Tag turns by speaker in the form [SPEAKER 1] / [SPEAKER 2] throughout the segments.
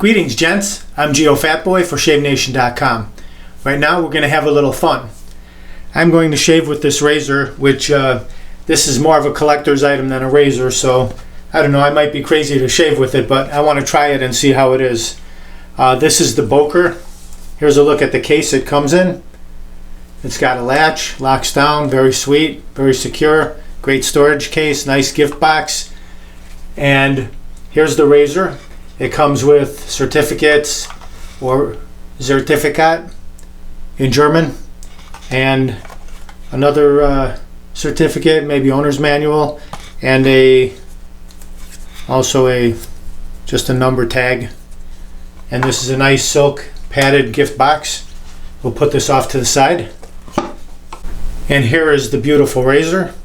[SPEAKER 1] Greetings, gents. I'm Geofatboy for ShaveNation.com. Right now we're going to have a little fun. I'm going to shave with this razor, which this is more of a collector's item than a razor, so I don't know, I might be crazy to shave with it, but I want to try it and see how it is. This is the Böker. Here's a look at the case it comes in. It's got a latch, locks down, very sweet, very secure, great storage case, nice gift box. And here's the razor. It comes with certificates or Zertifikat in German, and another certificate, maybe owner's manual, and also just a number tag. And this is a nice silk padded gift box. We'll put this off to the side. And here is the beautiful razor.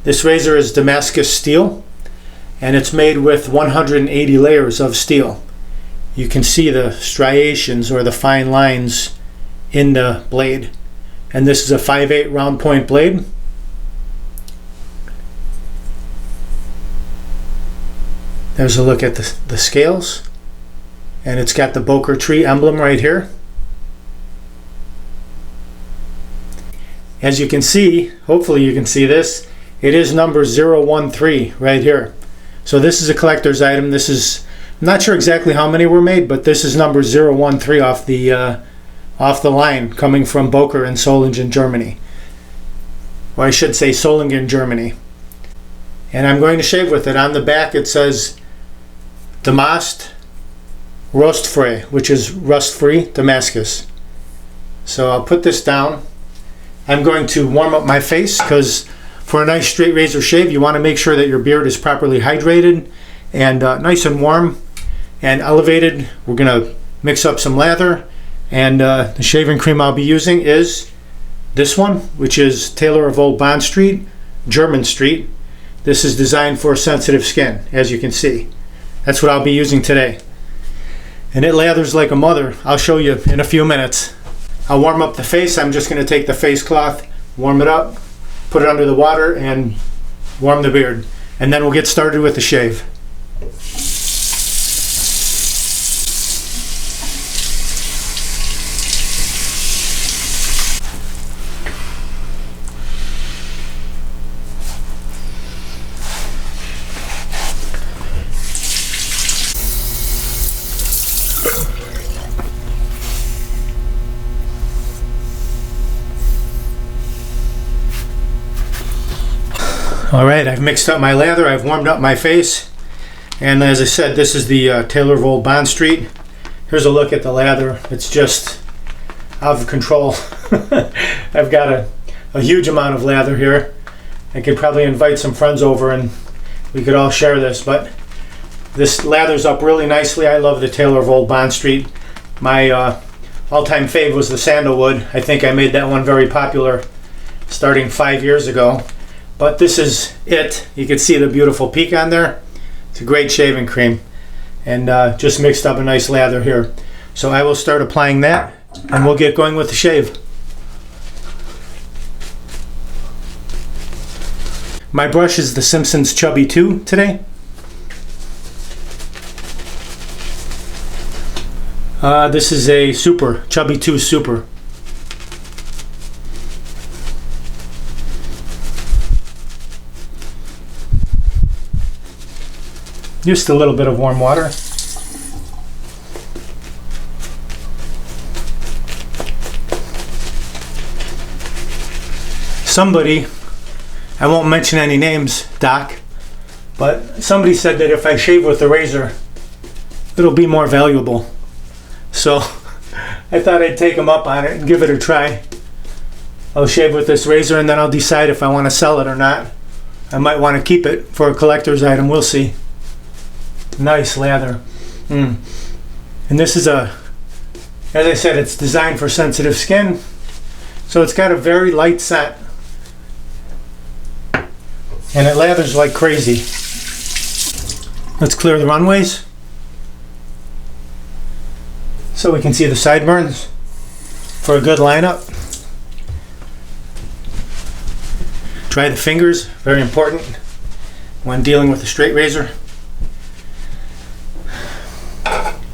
[SPEAKER 1] This razor is Damascus steel, and it's made with 180 layers of steel. You can see the striations or the fine lines in the blade. And this is a 5/8 round point blade. There's a look at the scales. And it's got the Böker tree emblem right here. As you can see, hopefully you can see this, it is number 013 right here. So this is a collector's item. This is, I'm not sure exactly how many were made, but this is number 013 off the line, coming from Böker in Solingen, Germany. Or I should say Solingen, Germany. And I'm going to shave with it. On the back it says Damascus Rostfrei, which is rust-free Damascus. So I'll put this down. I'm going to warm up my face, because for a nice straight razor shave, you want to make sure that your beard is properly hydrated and nice and warm and elevated. We're going to mix up some lather, and the shaving cream I'll be using is this one, which is Taylor of Old Bond Street, German Street. This is designed for sensitive skin, as you can see. That's what I'll be using today. And it lathers like a mother. I'll show you in a few minutes. I'll warm up the face. I'm just going to take the face cloth, warm it up, put it under the water, and warm the beard. And then we'll get started with the shave. Alright, I've mixed up my lather, I've warmed up my face, and as I said, this is the Taylor of Old Bond Street. Here's a look at the lather. It's just out of control. I've got a huge amount of lather here. I could probably invite some friends over and we could all share this, but this lathers up really nicely. I love the Taylor of Old Bond Street. My all-time fave was the sandalwood. I think I made that one very popular starting 5 years ago. But this is it. You can see the beautiful peak on there. It's a great shaving cream. And just mixed up a nice lather here. So I will start applying that, and we'll get going with the shave. My brush is the Simpsons Chubby 2 today. This is a Super, Chubby 2 Super. Just a little bit of warm water. Somebody, I won't mention any names, Doc, but somebody said that if I shave with the razor, it'll be more valuable. So I thought I'd take him up on it and give it a try. I'll shave with this razor and then I'll decide if I want to sell it or not. I might want to keep it for a collector's item, we'll see. Nice lather. And this is as I said, it's designed for sensitive skin, so it's got a very light scent, and it lathers like crazy. Let's clear the runways so we can see the sideburns for a good lineup. Dry the fingers, very important when dealing with a straight razor.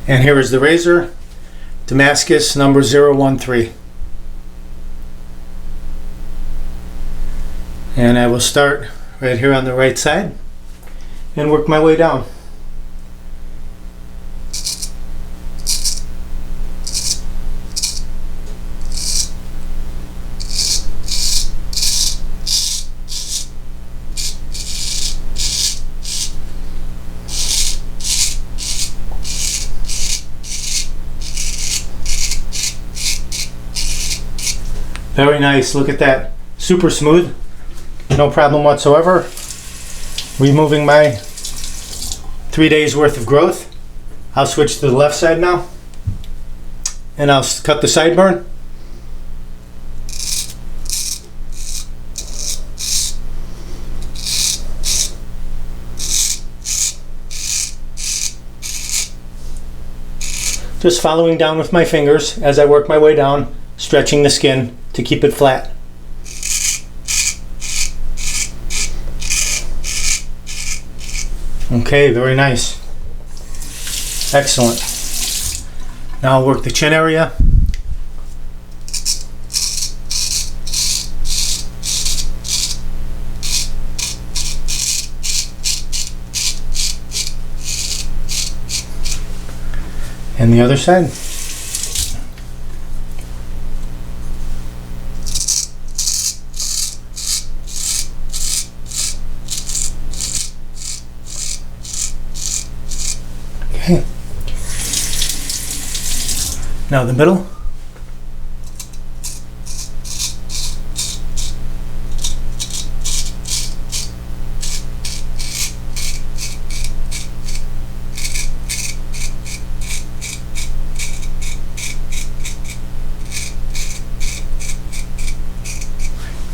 [SPEAKER 1] And here is the razor, Damascus number 013. And I will start right here on the right side and work my way down. Very nice, look at that. Super smooth, no problem whatsoever. Removing my 3 days worth of growth. I'll switch to the left side now, and I'll cut the sideburn. Just following down with my fingers as I work my way down, stretching the skin to keep it flat. Okay, very nice. Excellent. Now I'll work the chin area. And the other side. Okay. Now the middle.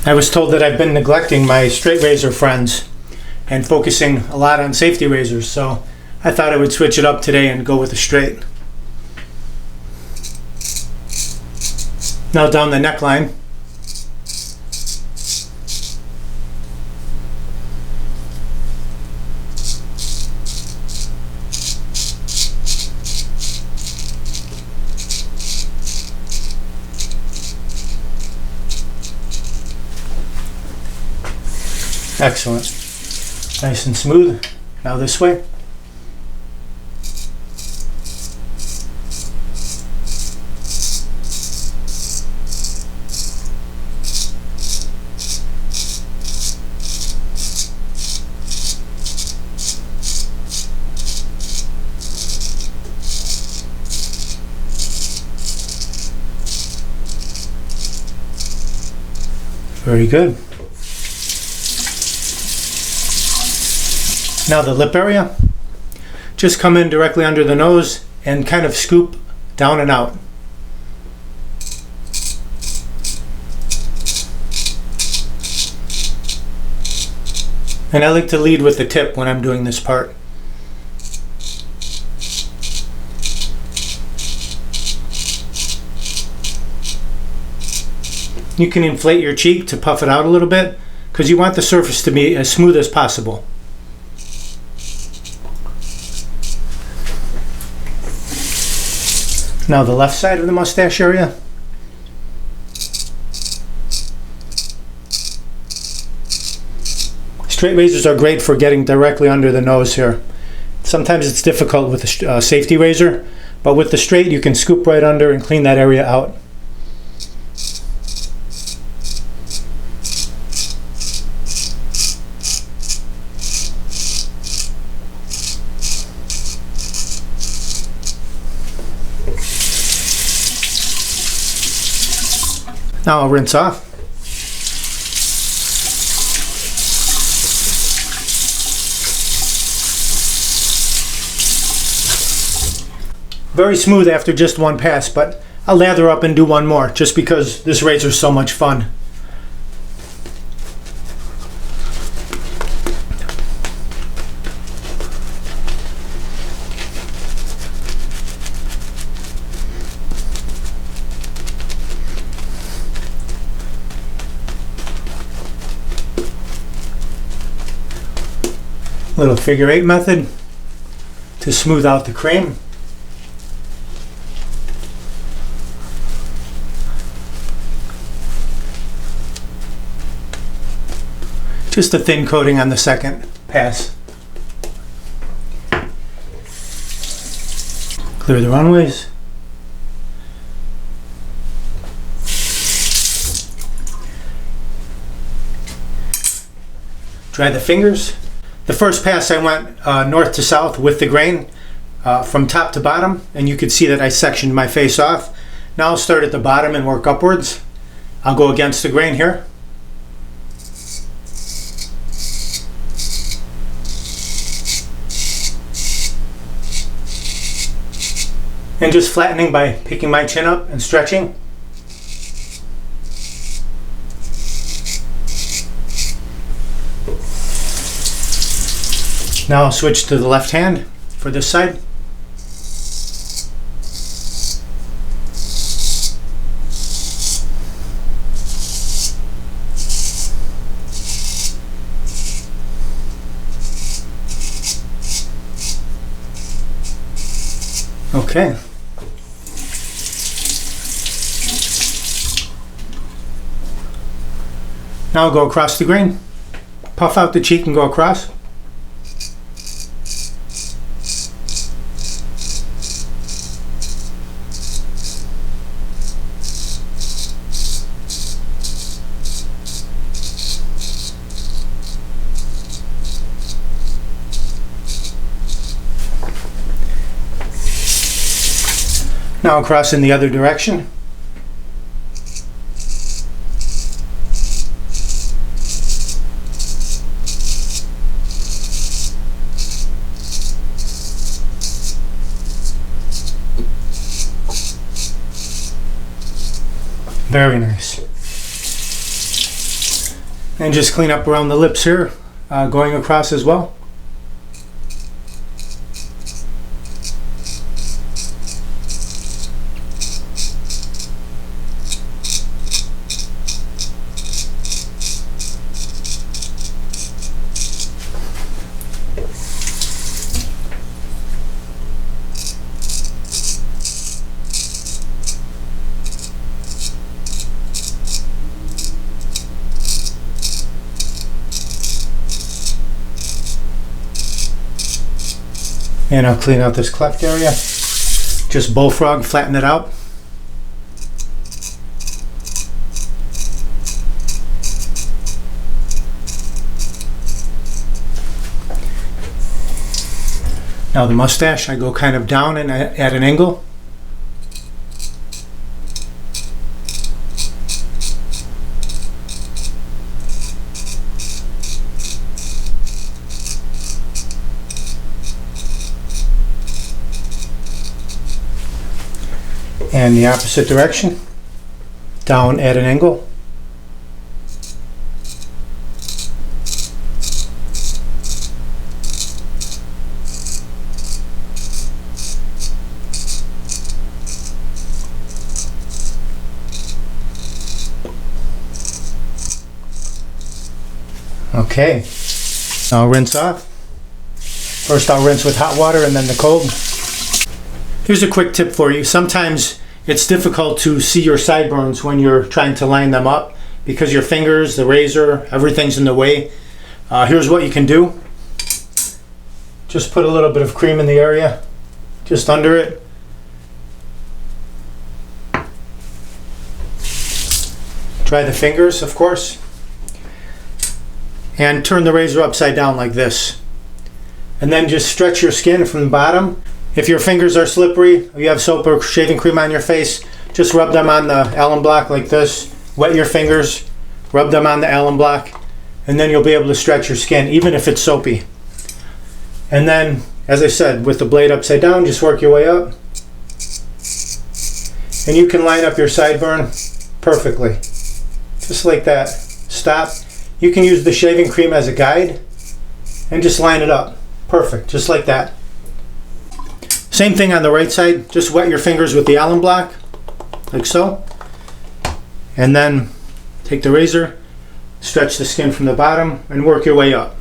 [SPEAKER 1] I was told that I've been neglecting my straight razor friends and focusing a lot on safety razors, so I thought I would switch it up today and go with a straight. Now down the neckline. Excellent. Nice and smooth. Now this way. Very good. Now the lip area. Just come in directly under the nose and kind of scoop down and out. And I like to lead with the tip when I'm doing this part. You can inflate your cheek to puff it out a little bit because you want the surface to be as smooth as possible. Now the left side of the mustache area. Straight razors are great for getting directly under the nose here. Sometimes it's difficult with a safety razor, but with the straight you can scoop right under and clean that area out. Now I'll rinse off. Very smooth after just one pass, but I'll lather up and do one more just because this razor is so much fun. Little figure eight method to smooth out the cream. Just a thin coating on the second pass. Clear the runways. Dry the fingers. The first pass I went north to south with the grain from top to bottom, and you could see that I sectioned my face off. Now I'll start at the bottom and work upwards. I'll go against the grain here. And just flattening by picking my chin up and stretching. Now I'll switch to the left hand for this side. Okay. Now I'll go across the grain. Puff out the cheek and go across. Now across in the other direction. Very nice. And just clean up around the lips here, going across as well. And I'll clean out this cleft area. Just bullfrog, flatten it out. Now the mustache, I go kind of down and at an angle. And the opposite direction, down at an angle. Okay, now rinse off. First I'll rinse with hot water and then the cold. Here's a quick tip for you. Sometimes it's difficult to see your sideburns when you're trying to line them up because your fingers, the razor, everything's in the way. Here's what you can do. Just put a little bit of cream in the area, just under it. Dry the fingers, of course. And turn the razor upside down like this. And then just stretch your skin from the bottom. If your fingers are slippery, or you have soap or shaving cream on your face, just rub them on the alum block like this. Wet your fingers, rub them on the alum block, and then you'll be able to stretch your skin, even if it's soapy. And then, as I said, with the blade upside down, just work your way up. And you can line up your sideburn perfectly. Just like that. Stop. You can use the shaving cream as a guide, and just line it up. Perfect, just like that. Same thing on the right side, just wet your fingers with the alum block, like so. And then take the razor, stretch the skin from the bottom, and work your way up.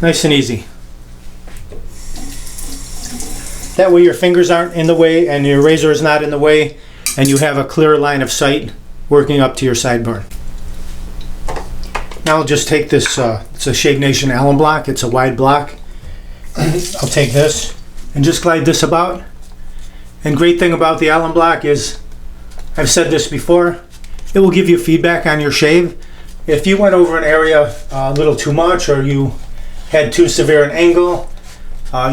[SPEAKER 1] Nice and easy. That way your fingers aren't in the way and your razor is not in the way, and you have a clear line of sight working up to your sideburn. Now I'll just take this, it's a Shave Nation Allen block, it's a wide block. I'll take this and just glide this about. And great thing about the Allen block is, I've said this before, it will give you feedback on your shave. If you went over an area a little too much, or you had too severe an angle,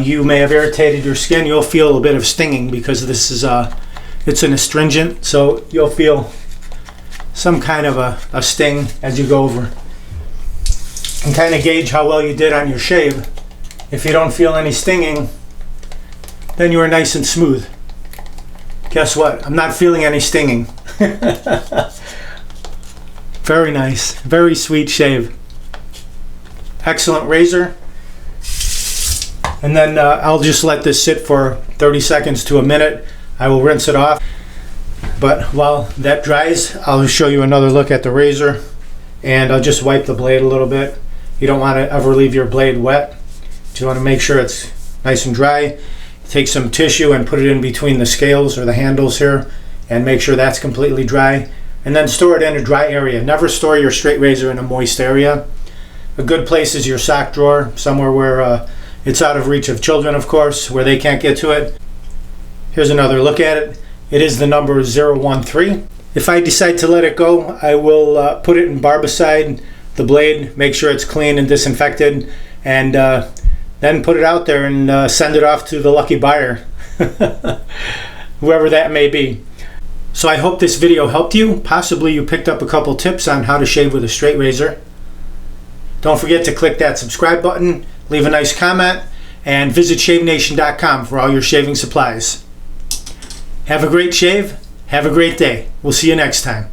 [SPEAKER 1] you may have irritated your skin. You'll feel a bit of stinging because this is it's an astringent, so you'll feel some kind of a sting as you go over. And kind of gauge how well you did on your shave. If you don't feel any stinging, then you are nice and smooth. Guess what? I'm not feeling any stinging. Very nice, very sweet shave. Excellent razor. And then I'll just let this sit for 30 seconds to a minute. I will rinse it off. But while that dries, I'll show you another look at the razor. And I'll just wipe the blade a little bit. You don't want to ever leave your blade wet. You want to make sure it's nice and dry. Take some tissue and put it in between the scales or the handles here and make sure that's completely dry. And then store it in a dry area. Never store your straight razor in a moist area. A good place is your sock drawer, somewhere where it's out of reach of children, of course, where they can't get to it. Here's another look at it. It is the number 013. If I decide to let it go, I will put it in barbicide, the blade, make sure it's clean and disinfected, and then put it out there and send it off to the lucky buyer, whoever that may be. So I hope this video helped you. Possibly you picked up a couple tips on how to shave with a straight razor. Don't forget to click that subscribe button, leave a nice comment, and visit shavenation.com for all your shaving supplies. Have a great shave. Have a great day. We'll see you next time.